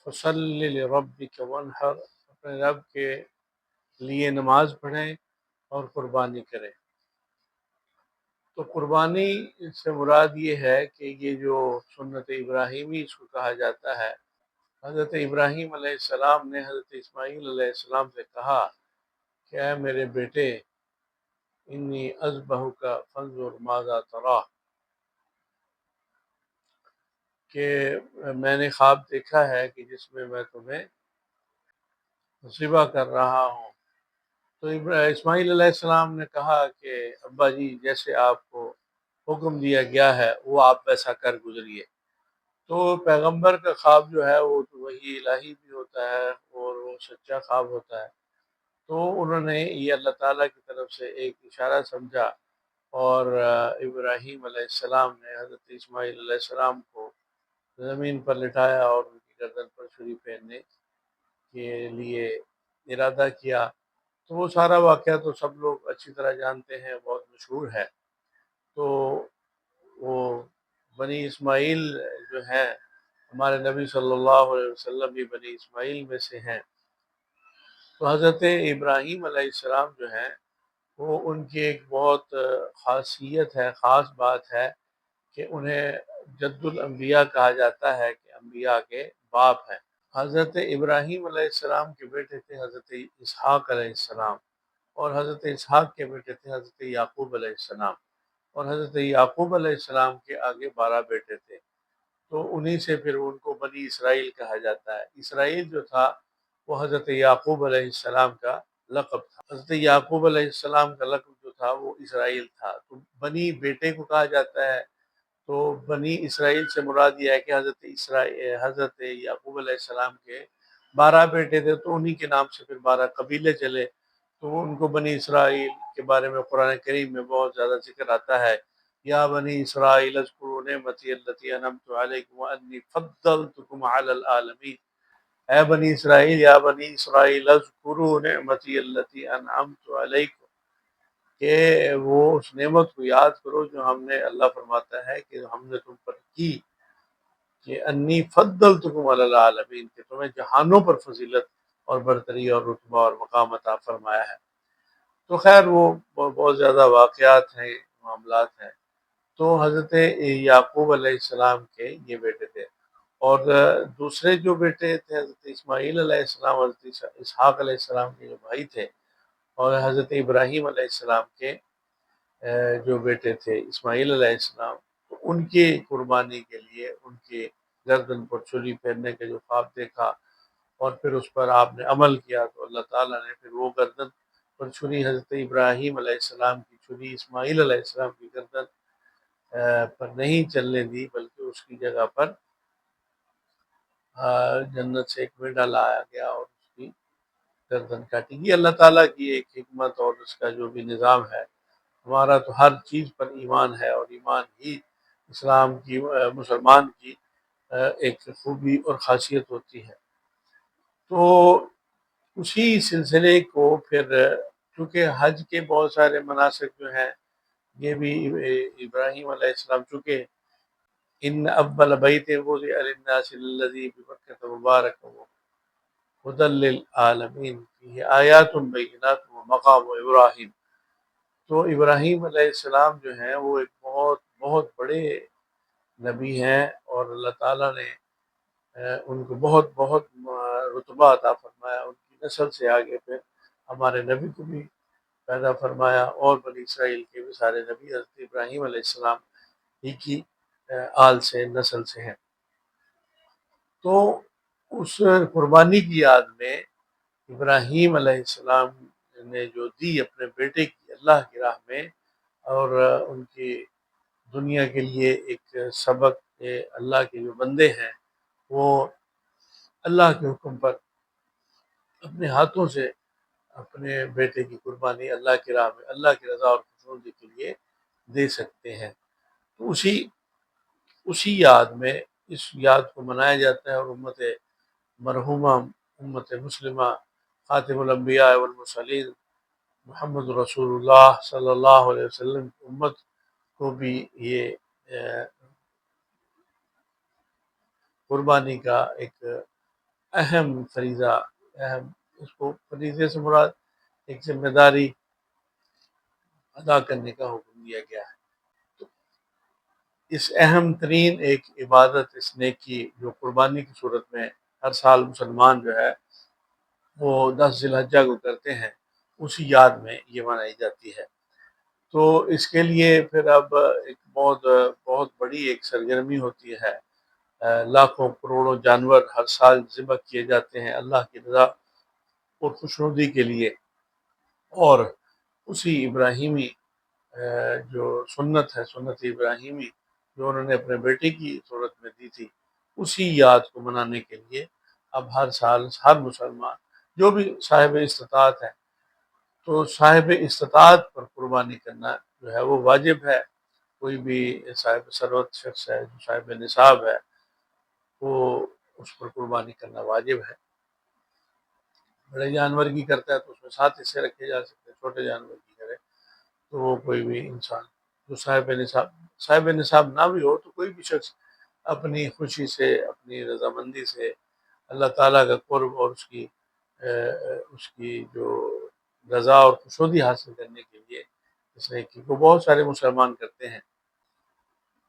فصلی لربک وانحر، اپنے رب کے لیے نماز پڑھیں اور قربانی کریں۔ تو قربانی سے مراد یہ ہے کہ یہ جو سنت ابراہیمی اس کو کہا جاتا ہے، حضرت ابراہیم علیہ السلام نے حضرت اسماعیل علیہ السلام سے کہا کہ اے میرے بیٹے، انی اذبحک فانظر ماذا تری، کہ میں نے خواب دیکھا ہے کہ جس میں تمہیں ذبح کر رہا ہوں۔ تو اسماعیل علیہ السلام نے کہا کہ ابا جی، جیسے آپ کو حکم دیا گیا ہے وہ آپ ویسا کر گزریے۔ تو پیغمبر کا خواب جو ہے وہ تو وہی الہی بھی ہوتا ہے اور وہ سچا خواب ہوتا ہے۔ تو انہوں نے یہ اللہ تعالیٰ کی طرف سے ایک اشارہ سمجھا، اور ابراہیم علیہ السلام نے حضرت اسماعیل علیہ السلام کو زمین پر لٹایا اور ان کی گردن پر چھری پھیرنے کے لیے ارادہ کیا۔ تو وہ سارا واقعہ تو سب لوگ اچھی طرح جانتے ہیں، بہت مشہور ہے۔ تو وہ بنی اسماعیل جو ہیں، ہمارے نبی صلی اللہ علیہ وسلم بھی بنی اسماعیل میں سے ہیں۔ تو حضرت ابراہیم علیہ السلام جو ہیں وہ ان کی ایک بہت خاصیت ہے، خاص بات ہے کہ انہیں جد الانبیاء کہا جاتا ہے، کہ انبیاء کے باپ ہیں۔ حضرت ابراہیم علیہ السلام کے بیٹے تھے حضرت اسحاق علیہ السلام، اور حضرت اسحاق کے بیٹے تھے حضرت یعقوب علیہ السلام، اور حضرت یعقوب علیہ السلام کے آگے 12 بیٹے تھے۔ تو انہی سے پھر ان کو بنی اسرائیل کہا جاتا ہے۔ اسرائیل جو تھا وہ حضرت یعقوب علیہ السلام کا لقب تھا۔ حضرت یعقوب علیہ السلام کا لقب جو تھا وہ اسرائیل تھا۔ تو بنی بیٹے کو کہا جاتا ہے، تو بنی اسرائیل سے مراد یہ ہے کہ حضرت یعقوب علیہ السلام کے 12 بیٹے تھے، تو انہی کے نام سے پھر 12 قبیلے چلے۔ تو ان کو بنی اسرائیل کے بارے میں قرآن کریم میں بہت زیادہ ذکر آتا ہے، یا بنی اسرائیل اذکروا نعمتی التی انعمت علیکم وانی فضلتکم علی العالمین، اے بنی اسرائیل، یا بنی اسرائیل اذکروا نعمتی التی انعمت علیکم، کہ وہ اس نعمت کو یاد کرو جو ہم نے، اللہ فرماتا ہے کہ ہم نے تم پر کی، کہ انی فضلتکم علی العالمین، کہ تمہیں جہانوں پر فضیلت اور برتری اور رتبہ اور مقام عطا فرمایا ہے۔ تو خیر وہ بہت زیادہ واقعات ہیں، معاملات ہیں۔ تو حضرت یعقوب علیہ السلام کے یہ بیٹے تھے، اور دوسرے جو بیٹے تھے حضرت اسماعیل علیہ السلام، حضرت اسحاق علیہ السلام کے جو بھائی تھے، اور حضرت ابراہیم علیہ السلام کے جو بیٹے تھے اسماعیل علیہ السلام، تو ان کی قربانی کے لیے ان کے گردن پر چھری پھیرنے کا جو خواب دیکھا اور پھر اس پر آپ نے عمل کیا، تو اللہ تعالیٰ نے پھر وہ گردن پر چھری، حضرت ابراہیم علیہ السلام کی چھری اسماعیل علیہ السلام کی گردن پر نہیں چلنے دی، بلکہ اس کی جگہ پر جنت سے ایک مینڈا لایا گیا اور اس کی گردن کاٹی گئی۔ اللہ تعالیٰ کی ایک حکمت اور اس کا جو بھی نظام ہے۔ ہمارا تو ہر چیز پر ایمان ہے، اور ایمان ہی اسلام کی، مسلمان کی ایک خوبی اور خاصیت ہوتی ہے۔ تو اسی سلسلے کو پھر، چونکہ حج کے بہت سارے مناسک جو ہیں یہ بھی ابراہیم علیہ السلام، چونکہ ان اول بیت وضع للناس الذی ببکۃ مبارکا ھدی للعالمین فیہ آیات بینات ومقام ابراہیم، تو ابراہیم علیہ السلام جو ہیں وہ ایک بہت بہت بڑے نبی ہیں، اور اللہ تعالیٰ نے ان کو بہت بہت رتبہ عطا فرمایا۔ ان کی نسل سے آگے پھر ہمارے نبی کو بھی پیدا فرمایا، اور بنی اسرائیل کے بھی سارے نبی حضرت ابراہیم علیہ السلام ہی کی آل سے، نسل سے ہیں۔ تو اس قربانی کی یاد میں ابراہیم علیہ السلام نے جو دی اپنے بیٹے کی اللہ کی راہ میں، اور ان کی دنیا کے لیے ایک سبق، کہ اللہ کے جو بندے ہیں وہ اللہ کے حکم پر اپنے ہاتھوں سے اپنے بیٹے کی قربانی اللہ کی راہ میں، اللہ کی رضا اور خوشنودی کے لیے دے سکتے ہیں۔ تو اسی یاد میں اس یاد کو منایا جاتا ہے، اور امت مرحومہ، امت مسلمہ، خاتم الانبیاء والمرسلین محمد رسول اللہ صلی اللہ علیہ وسلم کی امت کو بھی یہ قربانی کا ایک اہم فریضہ، اہم، اس کو فریضے سے مراد ایک ذمہ داری ادا کرنے کا حکم دیا گیا ہے۔ تو اس اہم ترین ایک عبادت، اس نیکی جو قربانی کی صورت میں ہر سال مسلمان جو ہے وہ 10 ذی الحجہ کو کرتے ہیں، اسی یاد میں یہ منائی جاتی ہے۔ تو اس کے لیے پھر اب ایک بہت بہت بڑی ایک سرگرمی ہوتی ہے۔ لاکھوں کروڑوں جانور ہر سال ذبح کیے جاتے ہیں اللہ کی رضا اور خوشنودی کے لیے، اور اسی ابراہیمی جو سنت ہے، سنت ابراہیمی جو انہوں نے اپنے بیٹے کی صورت میں دی تھی، اسی یاد کو منانے کے لیے اب ہر سال ہر مسلمان جو بھی صاحب استطاعت ہے، تو صاحب استطاعت پر قربانی کرنا جو ہے وہ واجب ہے۔ کوئی بھی صاحب ثروت شخص ہے جو صاحب نصاب ہے، وہ اس پر قربانی کرنا واجب ہے۔ بڑے جانور کی کرتا ہے تو اس میں 7 حصے رکھے جا سکتے ہیں، چھوٹے جانور کی کرے تو وہ کوئی بھی انسان جو صاحب نصاب نہ بھی ہو، تو کوئی بھی شخص اپنی خوشی سے، اپنی رضامندی سے اللہ تعالیٰ کا قرب اور اس کی جو رضا اور خوشنودی حاصل کرنے کے لیے اس نیکی کو بہت سارے مسلمان کرتے ہیں۔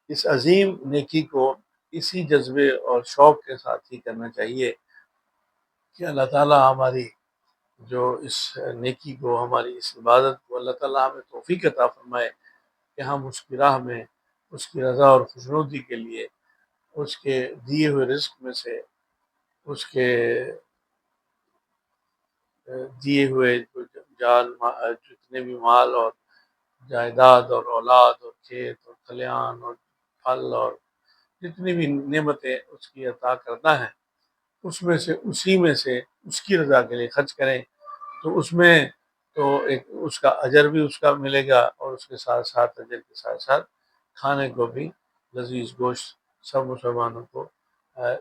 اس عظیم نیکی کو اسی جذبے اور شوق کے ساتھ ہی کرنا چاہیے کہ اللہ تعالیٰ ہماری جو اس نیکی کو، ہماری اس عبادت کو اللہ تعالیٰ ہمیں توفیق عطا فرمائے کہ ہم اس کی راہ میں، اس کی رضا اور خوشنودی کے لیے اس کے دیے ہوئے رزق میں سے، اس کے دیے ہوئے جتنے بھی مال اور جائیداد اور اولاد اور کھیت اور کھلیان اور پھل اور جتنی بھی نعمتیں اس کی عطا کرنا ہے، اسی میں سے اس کی رضا کے لیے خرچ کریں، تو اس میں تو ایک اس کا اجر بھی اس کا ملے گا، اور اس کے ساتھ ساتھ اجر کے ساتھ ساتھ کھانے کو بھی لذیذ گوشت سب مسلمانوں کو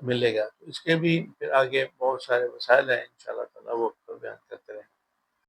ملے گا۔ تو اس کے بھی پھر آگے بہت سارے مسائل ہیں، انشاءاللہ تعالیٰ وہ بیان کرتے ہیں۔